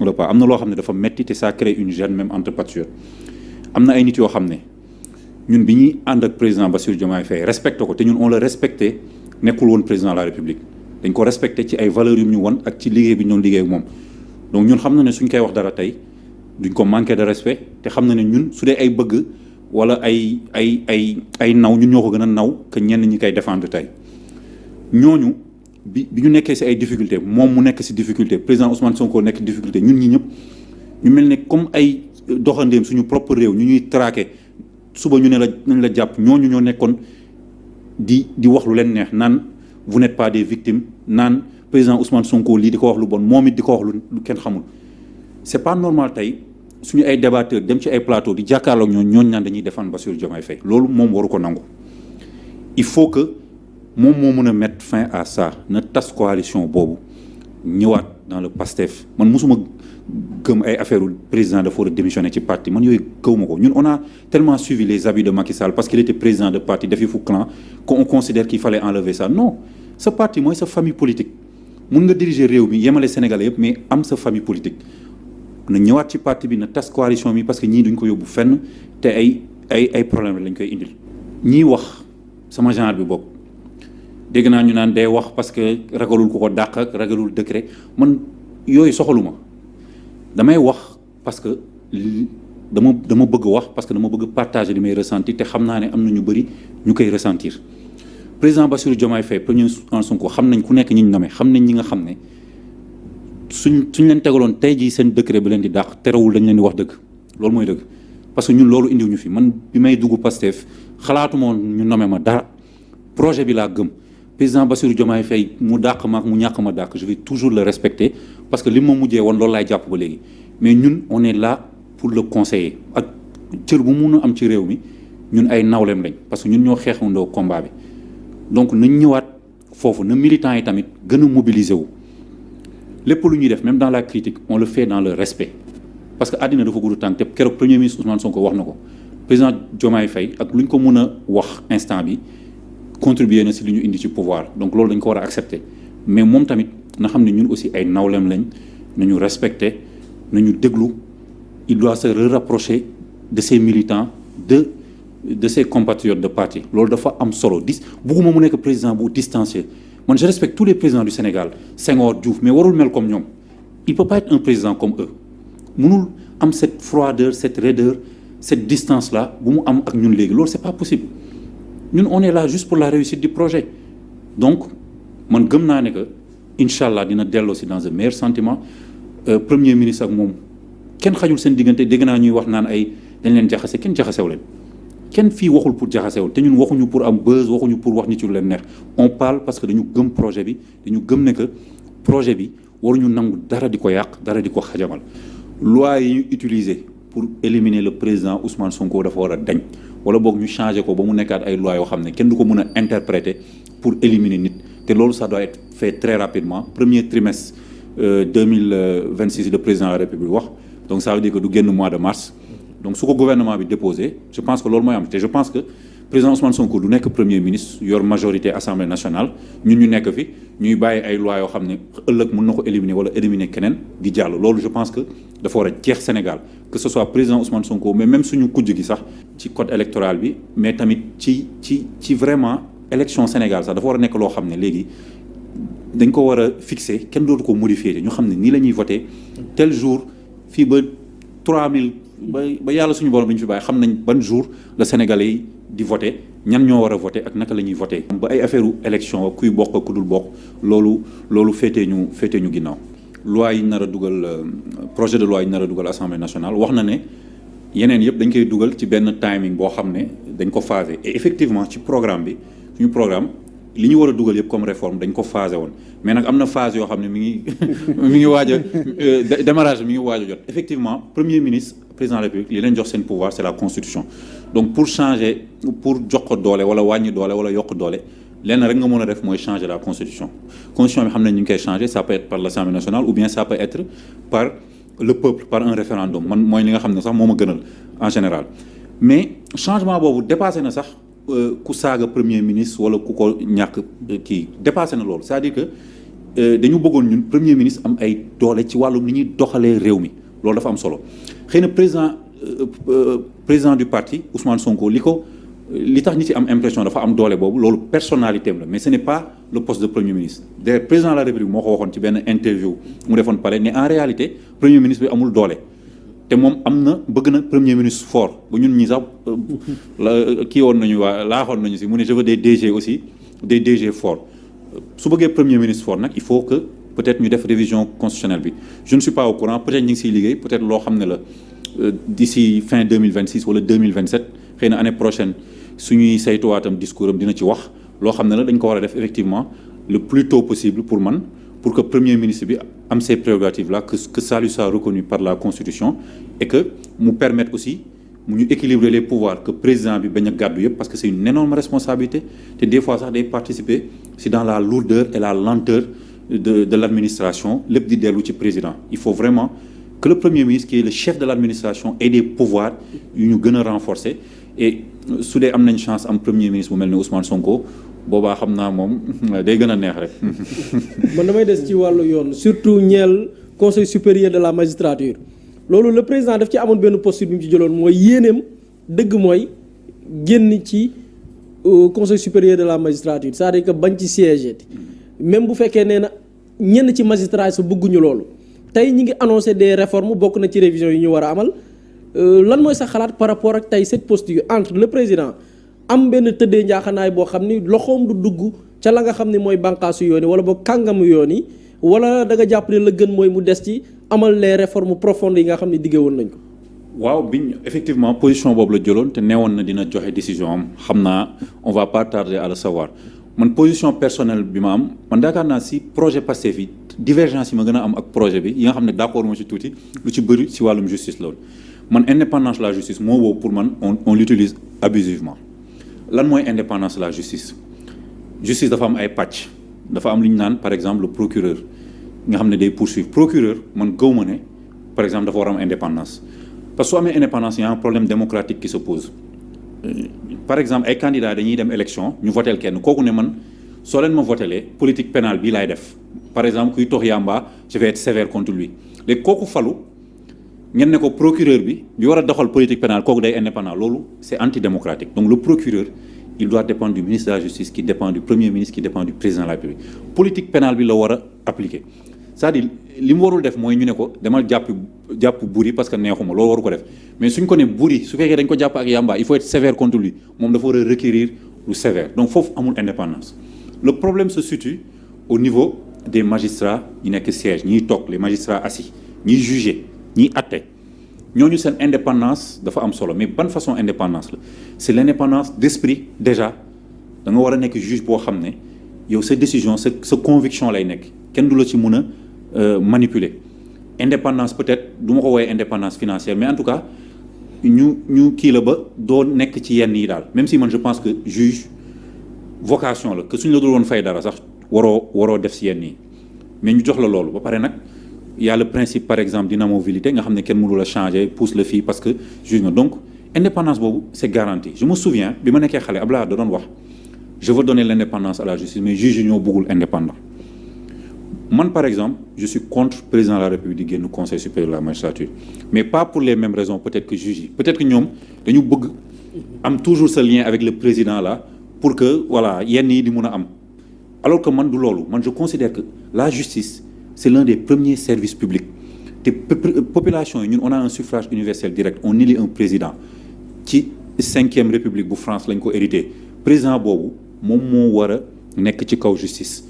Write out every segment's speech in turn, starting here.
wala pas am na loo xam ne dafa metti te ça crée une gêne même entre patriotes. am na ay nit yoo xam ne ñun bi ñuy ànd ak président Bassirou Diomaye Faye respecté ko te ñun on le respecté nekkul woon président de la République dañ ko respecté ci ay valeurs yu ñu won ak ci liggéey bi ñu doon liggéey ak moom. donc ñun xam na ne suñ koy wax dara tey duñ ko manqué de respect te xam na ne ñun su dee ay bëgg wala ay naw ñun ñoo ko gën a naw que ñenn ñi koy défendre tey. ñooñu bi ñu nekkee si ay difficulté moom mu nekk si difficulté président Ousmane Sonko nekk difficulté ñun ñi ñëpp ñu mel ne comme ay doxandéem suñu propre réew ñu ñuy traqué suba ñu ne la nañ la jàpp ñooñu ñoo nekkoon di wax lu leen neex naan vous n'êtes pas des victimes naan président Ousmane Sonko lii di ko wax lu bon moom it di ko wax lu kenn xamul. c'est pas normal tey suñu ay débatteurs dem ci ay plateau di jàkkaarloog ñooñu naan dañuy défendre Bassirou Diomaye Faye loolu moom waru ko nangu. il faut que moom moo mën a mettre fin à ça na tas coalition boobu ñëwaat dans le PASTEF man mosuma gëm ay affaire président dafa war a démissionner ci parti man yooyu gëwuma ko ñun on a tellement suivi les habits de Macky Sall parce qu'il était président de parti dafi fu clan qu'on considère qu'il fallait enlever ça non sa parti mooy sa famille politique mun nga diriger réew mi yemale Sénégalais yëpp mais am sa famille politique na ñëwaat ci parti bi na tas coalition bi parce que ñii duñ ko yóbbu fenn te ay problème lañ koy indil ñii wax sama genre bi bokk dégg naa ñu naan day wax parce que ragalul ko dàq ak ragalul décret man yooyu soxaluma damay wax parce que dama bëgg wax parce que dama bëgg partager li may ressentir te xam naa ne am na ñu bëri ñu koy ressentir président Bassirou Diomaye Faye premier Ousmane Sonko xam nañ ku nekk ñi ñu nommé xam nañ ñi nga xam ne suñ leen tegaloon tey jii seen décret bi leen di dàq terewul dañ leen di wax dëgg loolu mooy dëgg parce que ñun loolu indiw ñu fi man bi may dugg Pastef xalaatuma ñu nommé ma dara projet bi laa gëm président Bassirou Diomaye Faye mu dàq ma ak mu ñàkk ma dàq je vais toujours le respecter parce que li ma mujjee woon loolu laay jàpp ba léegi mais ñun on est là pour le conseiller ak cër bu mun a am ci réew mi ñun ay nawleem lañ parce que ñun ñoo xeexandoo combat bi donc nañ ñëwaat foofu na militants yi tamit gën a mobiliser wu lépp lu ñuy def même dans la critique on le fait dans le respect parce que àddina dafa gudd tànk te keroog premier ministre Ousmane Sonko wax na ko président Diomaye Faye ak lu ñu ko mën a wax instant bi contribuer na si li ñu indi ci pouvoir donc loolu dañ ko war a accepter mais moom tamit na xam ne ñun aussi ay nawleem lañ nañu respecter nañu déglu il doit se rapprocher de ses militants de ses compatriotes de parti loolu dafa am solo bugguma mu nekk président bu distancié man je respecte tous les présidents du Sénégal Senghor Diouf mais warul mel comme ñoom il peut pas être un président comme eux mënul am cette froideur cette raideur cette distance là bu mu am ak ñun léegi loolu c'est pas possible ñun on est là juste pour la réussite du projet donc man gëm naa ne que incha allah dina delloo si dans un meilleur sentiment premier ministre ak moom kenn xajul seen diggante dégg naa ñuy wax naan ay dañ leen jaxase kenn jaxasew leen kenn fii waxul pour jaxasewul te ñun waxuñu pour am buzz waxuñu pour wax nit ci lu leen neex on parle parce que dañu gëm projet bi dañu gëm ne que projet bi waruñu nangu dara di ko yàq dara di ko xajamal loi yi ñu utiliser pour éliminer le président Ousmane Sonko dafa war a dañ wala boog ñu changer ko ba mu nekkaat ay loi yoo xam ne kenn du ko mën a interpréter pour éliminer nit te loolu ça doit être fait très rapidement premier trimestre 2026 le président de la République wax donc ça veut dire que du génn mois de mars donc su ko gouvernement bi déposé je pense que loolu mooy am te je pense que président Ousmane Sonko du nekk premier ministre yor majorité assemblée nationale ñun ñu nekk fi ñuy bàyyi ay lois yoo xam ne ëllëg mën na ko éliminer wala éliminer keneen di jàll loolu je pense que dafa war a jeex Sénégal que ce soit président Ousmane Sonko mais même suñu kujj gi sax ci code électoral bi mais tamit ci vraiment élection Sénégal sax dafa war a nekk loo xam ne léegi dañ ko war a fixer kenn dootu ko modifier ñu xam ne nii la ñuy voter tel jour fii ba 3000 ba yàlla suñu borom bi ñu fi bàyyi xam nañ ban jour la Sénégalais yi di voter ñan ñoo war a voter ak naka la ñuy voter ba ay affaire élection kuy bokk ak ku dul bokk loolu féetee ñu ginnaaw. loi yi nar a dugal projet de loi yi nar a dugal assemblée nationale wax na ne yeneen yëpp dañ koy dugal ci benn timing boo xam ne dañ ko phasé et effectivement ci programme bi suñu programme li ñu war a dugal yëpp comme réforme dañ ko phasé woon mais nag am na phase yoo xam ne mi ngi waaj a démarrage mi ngi waaj a jot effectivement premier ministre président de la République li leen jox seen pouvoir c'est la constitution donc pour changer pour jox ko doole wala wàññi doole wala yokk doole lenn rek nga mën a def mooy changer la constitution bi xam nañ ñu ngi koy changer ça peut être par l'Assemblée nationale ou bien ça peut être par le peuple par un référendum man mooy li nga xam ne sax moo ma gënal en général mais changement boobu dépassé na sax ku saaga premier ministre wala ku ko ñàkk kii dépassé na loolu c'est-à-dire que dañu bëggoon ñun premier ministre am ay doole ci wàllum ni ñuy doxalee réew mi loolu dafa am solo xëy na président du parti Ousmane Sonko li tax ñi ci am impression dafa am doole boobu loolu personnalité am la mais ce n'est pas le poste de premier ministre d'ailleurs président de la République moo ko waxoon ci benn interview mu defoon pare ne en réalité premier ministre bi amul doole te moom bëgg na premier ministre fort ba ñun ñi sax kii woon nañu laaxoon nañu si mu ne je veux des DG aussi des DG forts su bëggee premier ministre fort nag il faut que peut-être ñu def révision constitutionnelle bi je ne suis pas au courant peut-être ñu ngi siy liggéey peut-être loo xam ne la d'ici fin 2026 wala 2027 xëy na année prochaine suñuy saytuwaatam discours am dina ci wax loo xam ne la dañ ko war a def effectivement le plus tôt possible pour que premier ministre bi am ces prérogatives là que ça lui soit reconnu par la constitution et que mu permettre aussi mu ñu équilibrer les pouvoirs que président bi bañ a gàddu yëpp parce que c'est une énorme responsabilité te des fois sax day participer si dans la lourdeur et la lenteur de l'administration lépp di dellu ci président il faut vraiment que le premier ministre qui est le chef de l'administration ait des pouvoirs yu ñu gën a renforcer et su dee am nañ chance am premier ministre bu mel ne Ousmane Sonko boobaa xam naa moom day gën a neex rek. man damay des ci wàllu yoon surtout ñeel conseil supérieur de la magistrature loolu le président daf ci amoon benn posture bi mu ci jëloon mooy yéeneem dëgg mooy génn ci conseil supérieur de la magistrature c'est-à-dire que bañ ci siège même bu fekkee nee na ñenn ci magistrat sa bëgguñu loolu tey ñi ngi annoncé des réformes bokk na ci révision yi ñu war a amal lan mooy sa xalaat par rapport ak tey cette posture entre le président am benn tëddee njaaxanaay boo xam ni loxoom du dugg ca la nga xam ne mooy bànqaasu yoon yi wala boog kàngamu yoon yi wala da nga jàpp ne la gën mooy mu des ci amal les réformes profondes yi nga xam ne diggé woon nañ ko. waaw biñ effectivement position boobu la jëloon te neewoon na dina joxe décision am xam naa on va pas tarder à le savoir man position personnelle bi ma am man yaakaar naa si projet Pastef yi divergence yi ma gën a am ak projet bi yi nga xam ne d'accord moo ci tuuti lu ci bëri si wàllum justice loolu man indépendance de la justice moo boobu pour man on l'utilise abusivement lan mooy indépendance de la justice dafa am ay pàcc dafa am lu ñu naan par exemple le procureur nga xam ne day poursuivre procureur man gëw ma ne par exemple dafa war am indépendance parce que su amee indépendance il y a un problème démocratique qui se pose par exemple ay candidats dañuy dem élection ñu voteel kenn kooku ne man soo leen ma votelee politique pénale bii laay def par exemple kuy tox yamba je vais être sévère contre lui léegi kooku falu ngeen ne ko procureur bi war a doxal politique pénale kooku day indépendant loolu c'est antidémocratique donc le procureur il doit dépendre du ministre de la justice qui dépend du premier ministre qui dépend du président de la République politique pénale bi la war a appliquer c'est-à-dire li mu warul def mooy ñu ne ko demal jàpp buri parce que neexuma loolu waru ko def mais suñ ko ne buri su fekkee dañ ko jàpp ak yamba il faut être sévère contre lui moom dafa war a requérir lu sévère donc foofu amul indépendance le problème se situe au niveau des magistrats ñi nekk siège ñiy toog les magistrats assis ñiy juger ñiy atte ñooñu seen indépendance dafa am solo mais ban façon indépendance la c'est l'indépendance d'esprit déjà da nga war a nekk juge boo xam ne yow sa décision sa conviction lay nekk kenn du la ci mën a manipuler indépendance peut-être du ma ko woowee indépendance financière mais en tout cas ñu kii la ba doo nekk ci yenn yi daal même si man je pense que juge vocation la que suñ la dul woon fay dara sax waroo def si yenn yi mais ñu jox la loolu ba pare nag y a le principe par exemple d'inamovibilité nga xam ne kenn mënu la changer pousse la fii parce que juge nga donc indépendance boobu c'est garanti je me souviens bi ma nekkee xale Abdoulaye da doon wax je veux donner l'indépendance à la justice mais juge yi ñoo bëggul indépendant man par exemple je suis contre président de la République di génn conseil supérieur de la magistrature mais pas pour les mêmes raisons peut-être que juge yi peut-être que ñoom dañu bëgg am toujours ce lien avec le président là pour que voilà yenn yi di mun a am alors que man du loolu man je considère que la justice c'est l'un des premiers services publics te population yi ñun on a un suffrage universel direct on élit un président ci 5e république bu France lañ ko hérité président boobu moom moo war a nekk ci kaw justice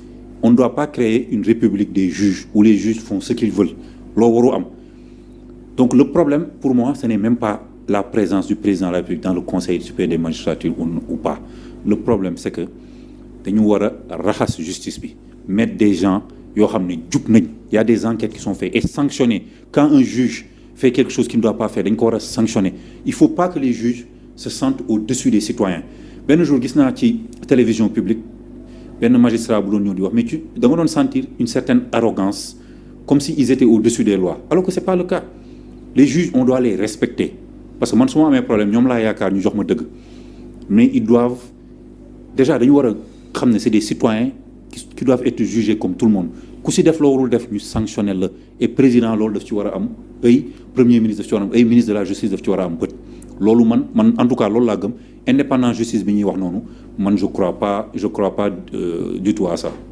on ne doit pas créer une république des juges où les juges font ce qu'ils veulent loo waru am donc le problème pour moi ce n'est même pas la présence du président de la République dans le conseil supérieur des magistratures ou pas le problème c'est que dañu war a raxas justice bi mettre des gens yoo xam ne jub nañ y a des enquêtes qui sont faites et sanctionner quand un juge fait quelque chose qu'il ne doit pas faire dañ ko war a sanctionner il faut pas que les juges se sentent au-dessus des citoyens benn jour gis naa ci télévision publique benn magistrat bu doon ñëw di wax mais da nga doon sentir une certaine arrogance comme si ils étaient au-dessus des lois alors que c'est pas le cas les juges on doit les respecter parce que man su ma amee problème ñoom laa yaakaar ñu jox ma dëgg mais ils doivent déjà dañu war a xam ne c'est des citoyens qui doivent être jugés comme tout le monde ku si def loo warul def ñu sanctionné la et président loolu daf ci war a am ay premier ministre daf ci war a am ay ministre de la justice daf ci war a am bët loolu man en tout cas loolu laa gëm indépendance justice bi ñuy wax noonu man je crois pas du tout à ça.